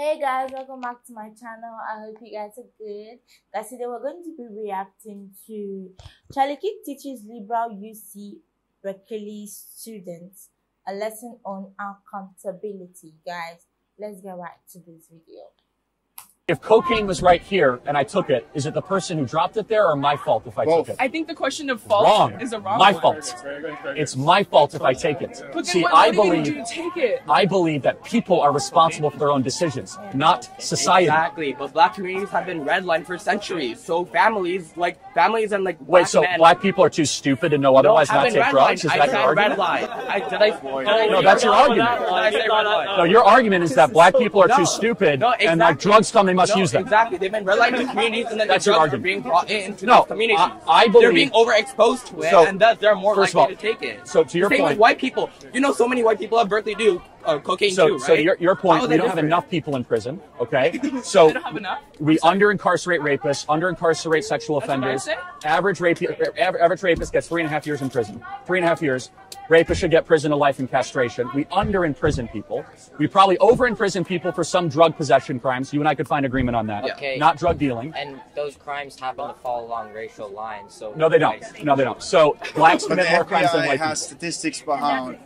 Hey guys, welcome back to my channel. I hope you guys are good. Guys, today we're going to be reacting to Charlie Kirk teaches liberal UC Berkeley students a lesson on accountability. Guys, let's get right to this video. If cocaine was right here and I took it, is it the person who dropped it there or my fault if I took it? I think the question of fault is a wrong My one. fault. It's my fault if I take it. But See, then I what do you take it? believe that people are responsible for their own decisions, not society. Exactly, but black communities have been redlined for centuries. So families and black Wait, so men black people are too stupid to know otherwise not take drugs? Is that your argument? No, that's your argument. No, your argument is that black people are too stupid and like drugs come, they must use them. Exactly, they've been redlined to communities and then That's the your drugs are argument. being brought into No, these communities. I believe they're being overexposed to it, So, and thus they're more first of likely all, to take it. so to your Same point- with white people. You know, so many white people at Berkeley do cocaine too, right? So your point, How are we they don't have different? enough people in prison, okay? So They don't have enough? we under-incarcerate rapists, under-incarcerate sexual That's what I offenders. say? Average rapist gets 3.5 years in prison. 3.5 years. Rapists should get prison to life and castration. We under-imprison people. We probably over-imprison people for some drug possession crimes. You and I could find agreement on that. Okay. Not drug dealing. And those crimes happen to fall along racial lines. So No, they don't. No, they don't. So blacks But the commit more crimes than FBI white has people. statistics behind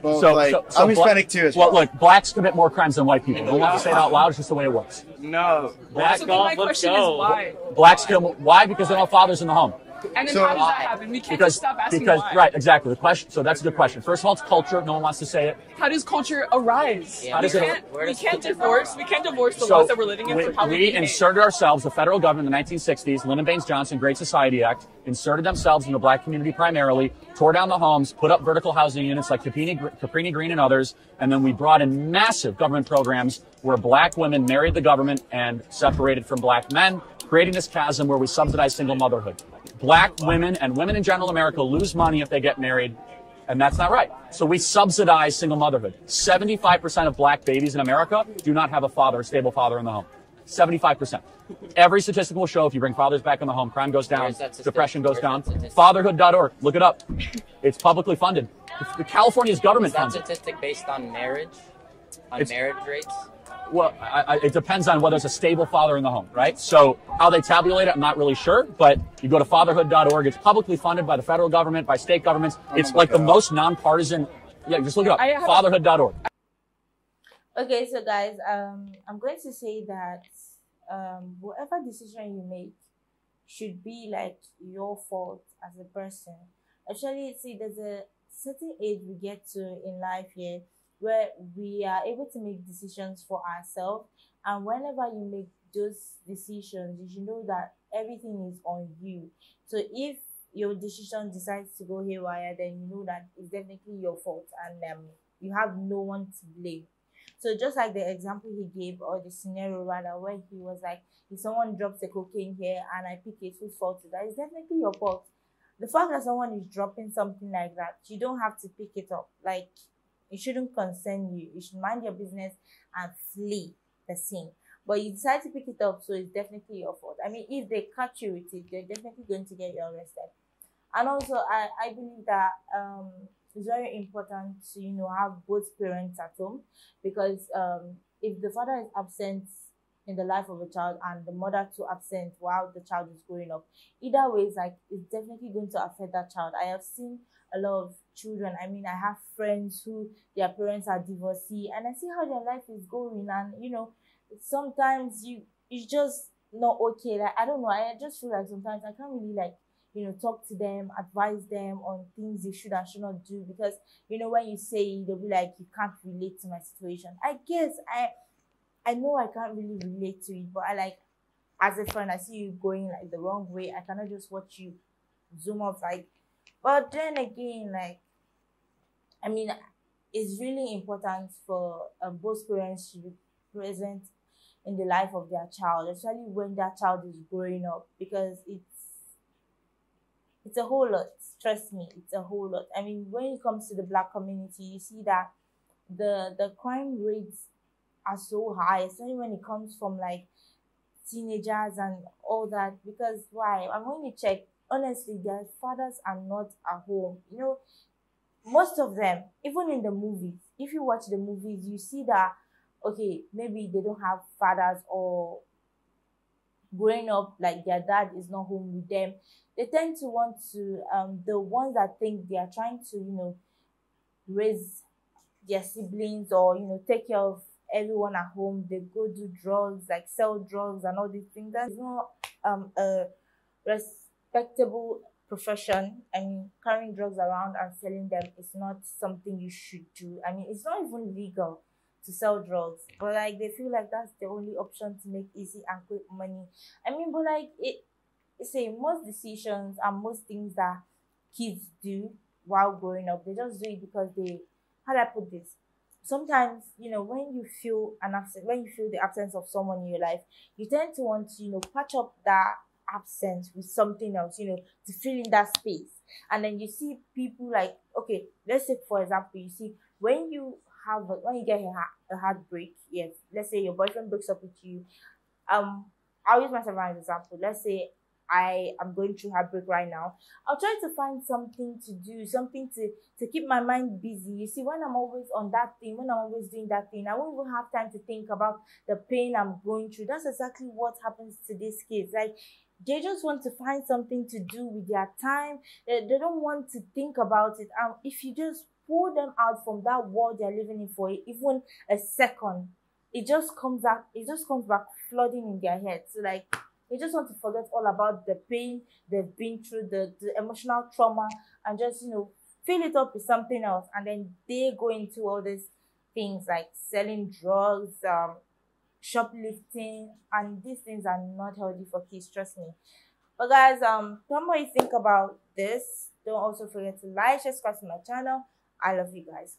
both, So I'm Hispanic too as well. Well, look, blacks commit more crimes than white people. Don't want to say it out loud. It's just the way it works. No. Blacks, So then my question is why? blacks kill. Why? Because they don't have fathers in the home. And then So- how does that happen? We can't just stop asking why. Right, exactly. The question. So that's a good question. First of all, it's culture. No one wants to say it. How does culture arise? Yeah, How does we it- can't divorce the laws that we're living in from how we we behave. inserted ourselves, the federal government in the 1960s, Lyndon Baines Johnson, Great Society Act, inserted themselves in the black community primarily, tore down the homes, put up vertical housing units like Caprini Green and others, and then we brought in massive government programs where black women married the government and separated from black men, creating this chasm where we subsidize single motherhood. Black women and women in general America lose money if they get married, and that's not right. So we subsidize single motherhood. 75% of black babies in America do not have a father, a stable father in the home. 75%. Every statistic will show if you bring fathers back in the home, crime goes down, Where's that statistic? depression goes Where's down. that statistic? Fatherhood.org, look it up. It's publicly funded. The California's government is that funds it. statistic based on marriage? On It's- marriage rates? Well, it depends on whether it's a stable father in the home, right? So how they tabulate it, I'm not really sure, but you go to fatherhood.org. It's publicly funded by the federal government, by state governments. It's like the most nonpartisan. Yeah, just look it up. Fatherhood.org. Okay, so guys, I'm going to say that whatever decision you make should be like your fault as a person. Actually, see, there's a certain age we get to in life here where we are able to make decisions for ourselves, and whenever you make those decisions, you should know that everything is on you. So if your decision decides to go haywire, then you know that it's definitely your fault, and you have no one to blame. So just like the example he gave, or the scenario rather, where he was like, if someone drops a cocaine here and I pick it, whose fault is that? It's definitely your fault. The fact that someone is dropping something like that, you don't have to pick it up. Like, it shouldn't concern you. You should mind your business and flee the scene. But you decide to pick it up, so it's definitely your fault. I mean, if they catch you with it, they're definitely going to get you arrested. And also, I believe that it's very important to, have both parents at home, because if the father is absent in the life of a child and the mother too absent while the child is growing up, either way, it's definitely going to affect that child. I have seen a lot of children. I mean, I have friends who their parents are divorcee, and I see how their life is going, and sometimes it's just not okay. Like, I don't know, I just feel like sometimes I can't really talk to them, advise them on things they should and should not do, because when you say, they'll be like, you can't relate to my situation. I guess I know I can't really relate to it, but as a friend, I see you going like the wrong way. I cannot just watch you zoom off, but then again, I mean, it's really important for both parents to be present in the life of their child, especially when that child is growing up, because it's a whole lot. Trust me, it's a whole lot. I mean, when it comes to the black community, you see that the crime rates are so high, especially when it comes from teenagers and all that. Because why? I'm going to check. Honestly, their fathers are not at home. Most of them, even in the movies, if you watch the movies, you see that okay, maybe they don't have fathers, or growing up like their dad is not home with them, they tend to want to the ones that think they are trying to, raise their siblings, or take care of everyone at home, they go do drugs, like sell drugs and all these things. That's not a respectable profession. I mean, carrying drugs around and selling them is not something you should do. I mean, it's not even legal to sell drugs, but like they feel like that's the only option to make easy and quick money. I mean, but like say most decisions and most things that kids do while growing up, they just do it because they, how do I put this? Sometimes, when you feel when you feel the absence of someone in your life, you tend to want to, patch up that absence with something else, to fill in that space. And then you see people like, okay, let's say for example, you see when you when you get a heartbreak, yes, let's say your boyfriend breaks up with you. I'll use myself as an example. Let's say I am going through heartbreak right now. I'll try to find something to do, something to keep my mind busy. You see, when I'm always on that thing, when I'm always doing that thing, I won't even have time to think about the pain I'm going through. That's exactly what happens to these kids. Like, they just want to find something to do with their time. They don't want to think about it. If you just pull them out from that world they're living in for even a second, it just comes back flooding in their head. So like, they just want to forget all about the pain they've been through, the emotional trauma, and just, fill it up with something else. And then they go into all these things like selling drugs, shoplifting, and these things are not healthy for kids, trust me. But guys, tell me what you think about this. Don't also forget to like, share, subscribe to my channel. I love you guys.